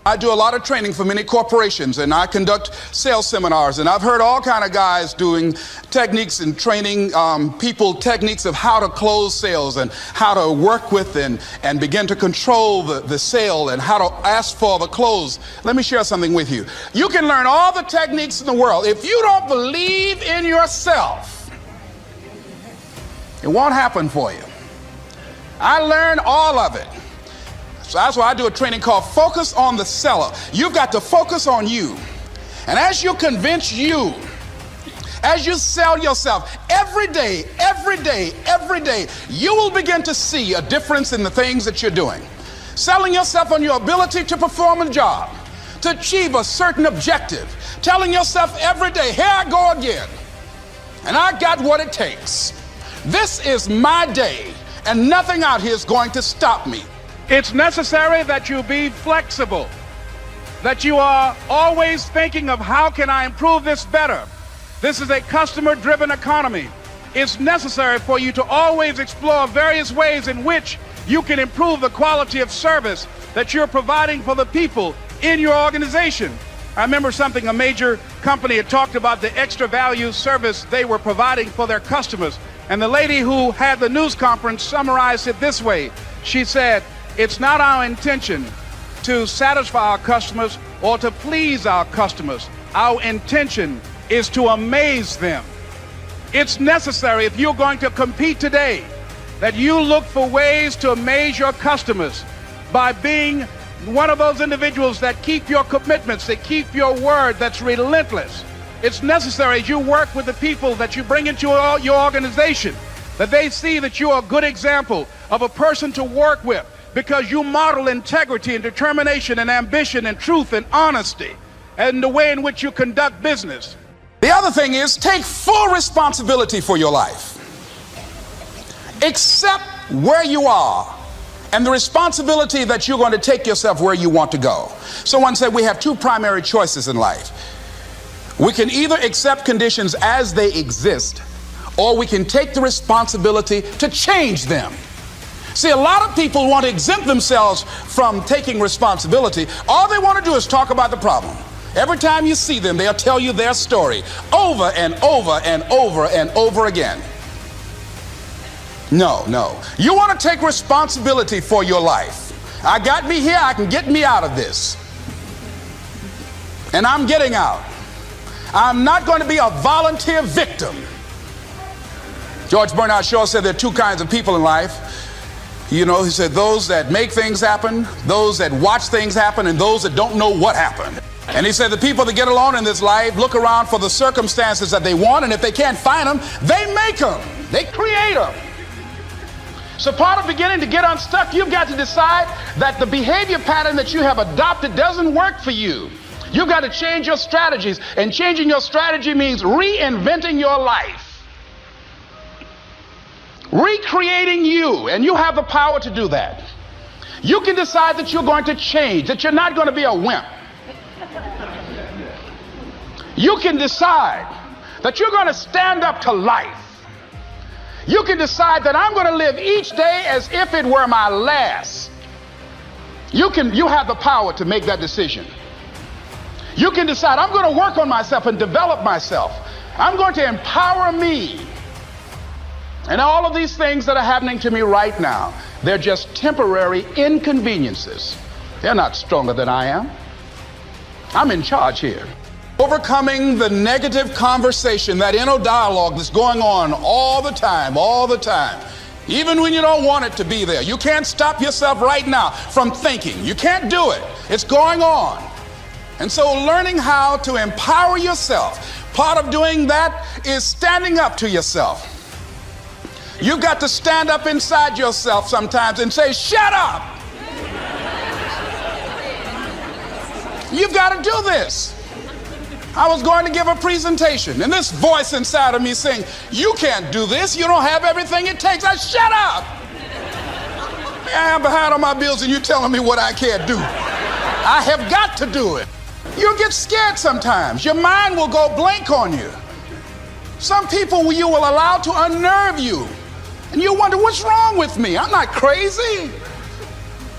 I do a lot of training for many corporations, and I conduct sales seminars, and I've heard all kind of guys doing techniques and training people techniques of how to close sales and how to work with and begin to control the sale and how to ask for the close. Let me share something with you. You can learn all the techniques in the world. If you don't believe in yourself, it won't happen for you. I learned all of it. So that's why I do a training called Focus on the Seller. You've got to focus on you. And as you convince you, as you sell yourself every day, you will begin to see a difference in the things that you're doing. Selling yourself on your ability to perform a job, to achieve a certain objective. Telling yourself every day, here I go again. And I got what it takes. This is my day, and nothing out here is going to stop me. It's necessary that you be flexible, that you are always thinking of how can I improve this better. This is a customer-driven economy. It's necessary for you to always explore various ways in which you can improve the quality of service that you're providing for the people in your organization. I remember a major company had talked about the extra value service they were providing for their customers. And the lady who had the news conference summarized it this way. She said, "It's not our intention to satisfy our customers or to please our customers. Our intention is to amaze them." It's necessary, if you're going to compete today, that you look for ways to amaze your customers by being one of those individuals that keep your commitments, that keep your word, that's relentless. It's necessary as you work with the people that you bring into your organization, that they see that you are a good example of a person to work with, because you model integrity and determination and ambition and truth and honesty and the way in which you conduct business. The other thing is, take full responsibility for your life. Accept where you are and the responsibility that you're going to take yourself where you want to go. Someone said we have two primary choices in life. We can either accept conditions as they exist, or we can take the responsibility to change them. See, a lot of people want to exempt themselves from taking responsibility. All they want to do is talk about the problem. Every time you see them, they'll tell you their story over and over and over and over again. No. You want to take responsibility for your life. I got me here, I can get me out of this. And I'm getting out. I'm not going to be a volunteer victim. George Bernard Shaw said there are two kinds of people in life. You know, he said those that make things happen, those that watch things happen, and those that don't know what happened. And he said the people that get along in this life look around for the circumstances that they want, and if they can't find them, they make them. They create them. So part of beginning to get unstuck, you've got to decide that the behavior pattern that you have adopted doesn't work for you. You've got to change your strategies, and changing your strategy means reinventing your life. Recreating you, and you have the power to do that. You can decide that you're going to change, that you're not going to be a wimp. You can decide that you're going to stand up to life. You can decide that I'm going to live each day as if it were my last. You have the power to make that decision. You can decide I'm going to work on myself and develop myself. I'm going to empower me. And all of these things that are happening to me right now, they're just temporary inconveniences. They're not stronger than I am. I'm in charge here. Overcoming the negative conversation, that inner dialogue that's going on all the time, even when you don't want it to be there. You can't stop yourself right now from thinking. You can't do it. It's going on. And so learning how to empower yourself, part of doing that is standing up to yourself. You've got to stand up inside yourself sometimes and say, shut up. You've got to do this. I was going to give a presentation, and this voice inside of me saying, you can't do this. You don't have everything it takes. I shut up. I'm behind on my bills, and you're telling me what I can't do. I have got to do it. You'll get scared sometimes. Your mind will go blank on you. Some people you will allow to unnerve you. And you wonder, what's wrong with me? I'm not crazy.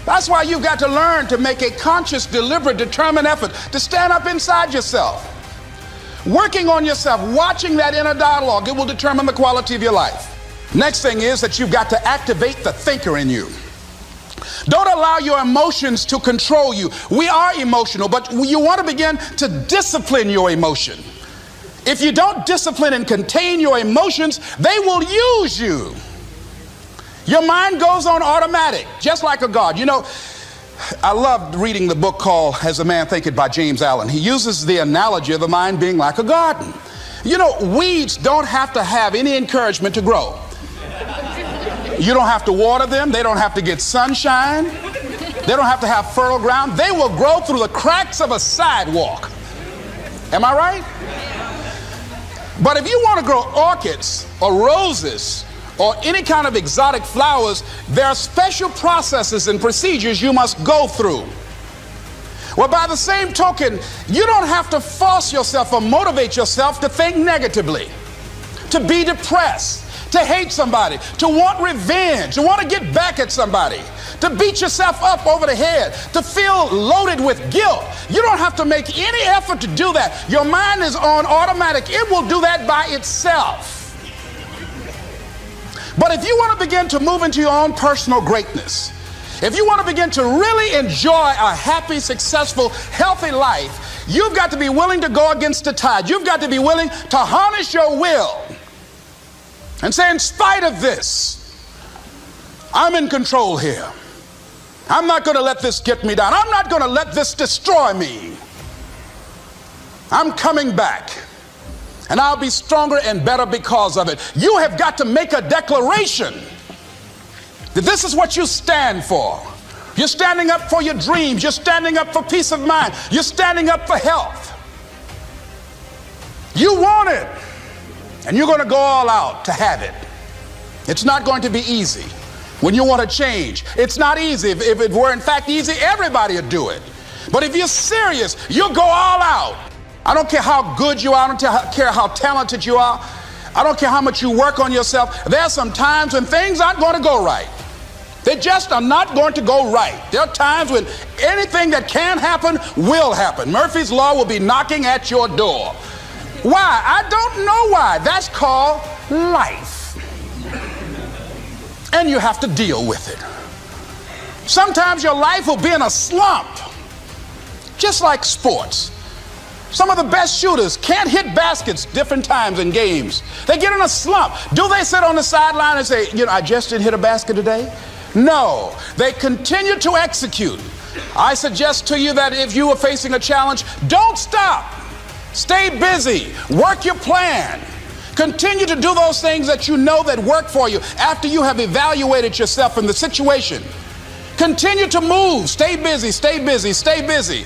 That's why you've got to learn to make a conscious, deliberate, determined effort to stand up inside yourself. Working on yourself, watching that inner dialogue, it will determine the quality of your life. Next thing is that you've got to activate the thinker in you. Don't allow your emotions to control you. We are emotional, but you want to begin to discipline your emotion. If you don't discipline and contain your emotions, they will use you. Your mind goes on automatic, just like a guard. You know, I loved reading the book called As a Man Thinketh by James Allen. He uses the analogy of the mind being like a garden. You know, weeds don't have to have any encouragement to grow. You don't have to water them. They don't have to get sunshine. They don't have to have fertile ground. They will grow through the cracks of a sidewalk. Am I right? But if you want to grow orchids or roses or any kind of exotic flowers, there are special processes and procedures you must go through. Well, by the same token, you don't have to force yourself or motivate yourself to think negatively, to be depressed, to hate somebody, to want revenge, to want to get back at somebody, to beat yourself up over the head, to feel loaded with guilt. You don't have to make any effort to do that. Your mind is on automatic. It will do that by itself. But if you want to begin to move into your own personal greatness, if you want to begin to really enjoy a happy, successful, healthy life, you've got to be willing to go against the tide. You've got to be willing to harness your will and say, in spite of this, I'm in control here. I'm not going to let this get me down. I'm not going to let this destroy me. I'm coming back, and I'll be stronger and better because of it. You have got to make a declaration that this is what you stand for. You're standing up for your dreams. You're standing up for peace of mind. You're standing up for health. You want it, and you're going to go all out to have it. It's not going to be easy. When you want to change, it's not easy. If it were in fact easy, everybody would do it. But if you're serious, you'll go all out. I don't care how good you are. I don't care how talented you are. I don't care how much you work on yourself. There are some times when things aren't going to go right. They just are not going to go right. There are times when anything that can happen will happen. Murphy's Law will be knocking at your door. Why? I don't know why. That's called life. And you have to deal with it. Sometimes your life will be in a slump, just like sports. Some of the best shooters can't hit baskets different times in games. They get in a slump. Do they sit on the sideline and say, you know, I just didn't hit a basket today? No, they continue to execute. I suggest to you that if you are facing a challenge, don't stop. Stay busy. Work your plan. Continue to do those things that you know that work for you after you have evaluated yourself in the situation. Continue to move. Stay busy, stay busy, stay busy.